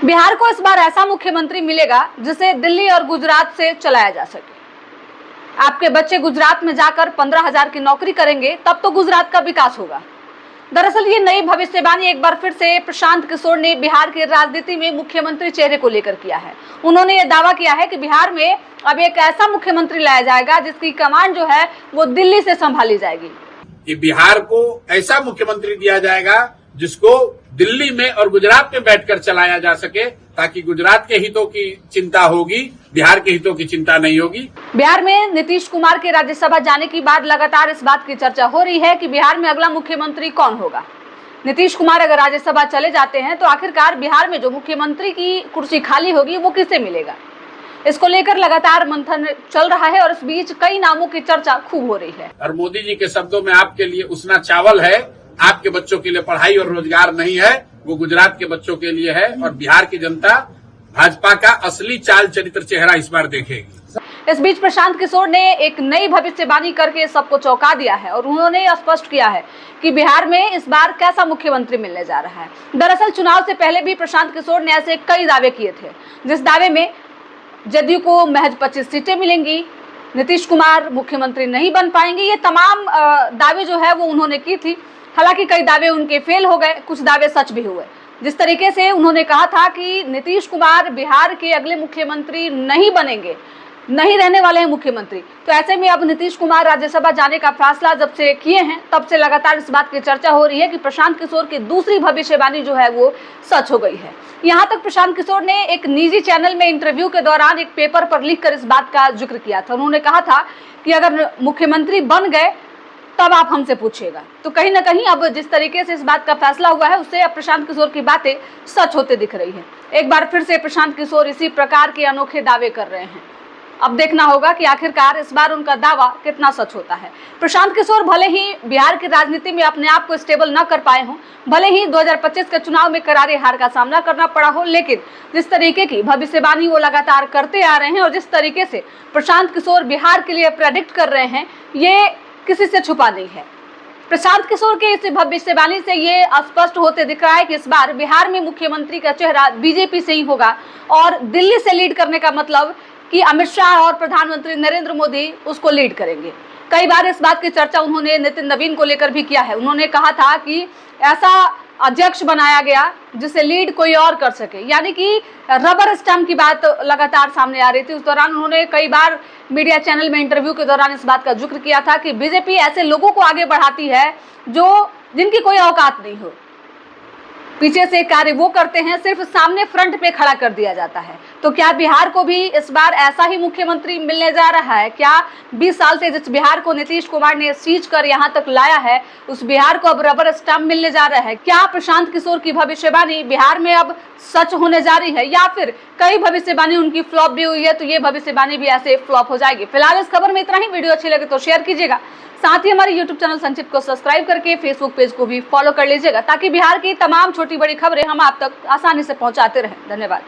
बिहार को इस बार ऐसा मुख्यमंत्री मिलेगा जिसे दिल्ली और गुजरात से चलाया जा सके। आपके बच्चे गुजरात में जाकर 15,000 की नौकरी करेंगे, तब तो गुजरात का विकास होगा। दरअसल ये नई भविष्यवाणी एक बार फिर से प्रशांत किशोर ने बिहार की राजनीति में मुख्यमंत्री चेहरे को लेकर किया है। उन्होंने ये दावा किया है कि बिहार में अब एक ऐसा मुख्यमंत्री लाया जाएगा जिसकी कमान जो है वो दिल्ली से संभाली जाएगी। कि बिहार को ऐसा मुख्यमंत्री दिया जाएगा जिसको दिल्ली में और गुजरात में बैठकर चलाया जा सके, ताकि गुजरात के हितों की चिंता होगी, बिहार के हितों की चिंता नहीं होगी। बिहार में नीतीश कुमार के राज्यसभा जाने के बाद लगातार इस बात की चर्चा हो रही है कि बिहार में अगला मुख्यमंत्री कौन होगा। नीतीश कुमार अगर राज्यसभा चले जाते हैं तो आखिरकार बिहार में जो मुख्यमंत्री की कुर्सी खाली होगी वो किसे मिलेगा, इसको लेकर लगातार मंथन चल रहा है और इस बीच कई नामों की चर्चा खूब हो रही है। और मोदी जी के शब्दों में आपके लिए उसना चावल है, आपके बच्चों के लिए पढ़ाई और रोजगार नहीं है, वो गुजरात के बच्चों के लिए है। और बिहार की जनता भाजपा का असली चाल चरित्र चेहरा इस बार देखेगी। इस बीच प्रशांत किशोर ने एक नई भविष्यवाणी करके सबको चौंका दिया है और उन्होंने स्पष्ट किया है कि बिहार में इस बार कैसा मुख्यमंत्री मिलने जा रहा है। दरअसल चुनाव से पहले भी प्रशांत किशोर ने ऐसे कई दावे किए थे, जिस दावे में जदयू को महज 25 सीटें मिलेंगी, नीतीश कुमार मुख्यमंत्री नहीं बन पाएंगे, ये तमाम दावे जो है वो उन्होंने की थी। हालांकि कई दावे उनके फेल हो गए, कुछ दावे सच भी हुए। जिस तरीके से उन्होंने कहा था कि नीतीश कुमार बिहार के अगले मुख्यमंत्री नहीं बनेंगे, नहीं रहने वाले हैं मुख्यमंत्री, तो ऐसे में अब नीतीश कुमार राज्यसभा जाने का फैसला जब से किए हैं तब से लगातार इस बात की चर्चा हो रही है कि प्रशांत किशोर की दूसरी भविष्यवाणी जो है वो सच हो गई है। यहाँ तक प्रशांत किशोर ने एक निजी चैनल में इंटरव्यू के दौरान एक पेपर पर लिखकर इस बात का जिक्र किया था। उन्होंने कहा था कि अगर मुख्यमंत्री बन गए तब आप हमसे पूछिएगा। तो कहीं ना कहीं अब जिस तरीके से इस बात का फैसला हुआ है उससे अब प्रशांत किशोर की बातें सच होते दिख रही है। एक बार फिर से प्रशांत किशोर इसी प्रकार के अनोखे दावे कर रहे हैं। अब देखना होगा कि आखिरकार इस बार उनका दावा कितना सच होता है। प्रशांत किशोर भले ही बिहार की राजनीति में अपने आप को स्टेबल न कर पाए हों, भले ही 2025 के चुनाव में करारी हार का सामना करना पड़ा हो, लेकिन जिस तरीके की भविष्यवाणी वो लगातार करते आ रहे हैं और जिस तरीके से प्रशांत किशोर बिहार के लिए प्रेडिक्ट कर रहे हैं, ये किसी से छुपा नहीं है। प्रशांत किशोर के इस भविष्यवाणी से ये स्पष्ट होते दिख रहा है कि इस बार बिहार में मुख्यमंत्री का चेहरा बीजेपी से ही होगा और दिल्ली से लीड करने का मतलब कि अमित शाह और प्रधानमंत्री नरेंद्र मोदी उसको लीड करेंगे। कई बार इस बात की चर्चा उन्होंने नितिन नवीन को लेकर भी किया है। उन्होंने कहा था कि ऐसा अध्यक्ष बनाया गया जिसे लीड कोई और कर सके, यानी कि रबर स्टैम्प की बात लगातार सामने आ रही थी। उस दौरान उन्होंने कई बार मीडिया चैनल में इंटरव्यू के दौरान इस बात का जिक्र किया था कि बीजेपी ऐसे लोगों को आगे बढ़ाती है जिनकी कोई औकात नहीं हो, पीछे से कार्य वो करते हैं, सिर्फ सामने फ्रंट पे खड़ा कर दिया जाता है। तो क्या बिहार को भी इस बार ऐसा ही मुख्यमंत्री मिलने जा रहा है? क्या 20 साल से जिस बिहार को नीतीश कुमार ने सींच कर यहाँ तक लाया है, उस बिहार को अब रबर स्टैम्प मिलने जा रहा है? क्या प्रशांत किशोर की भविष्यवाणी बिहार में अब सच होने जा रही है, या फिर कई भविष्यवाणी उनकी फ्लॉप भी हुई है तो ये भविष्यवाणी भी ऐसे फ्लॉप हो जाएगी? फिलहाल इस खबर में इतना ही। वीडियो अच्छी लगे तो शेयर कीजिएगा, साथ ही हमारे YouTube चैनल संचित को सब्सक्राइब करके फेसबुक पेज को भी फॉलो कर लीजिएगा, ताकि बिहार की तमाम छोटी बड़ी खबरें हम आप तक आसानी से पहुंचाते रहें। धन्यवाद।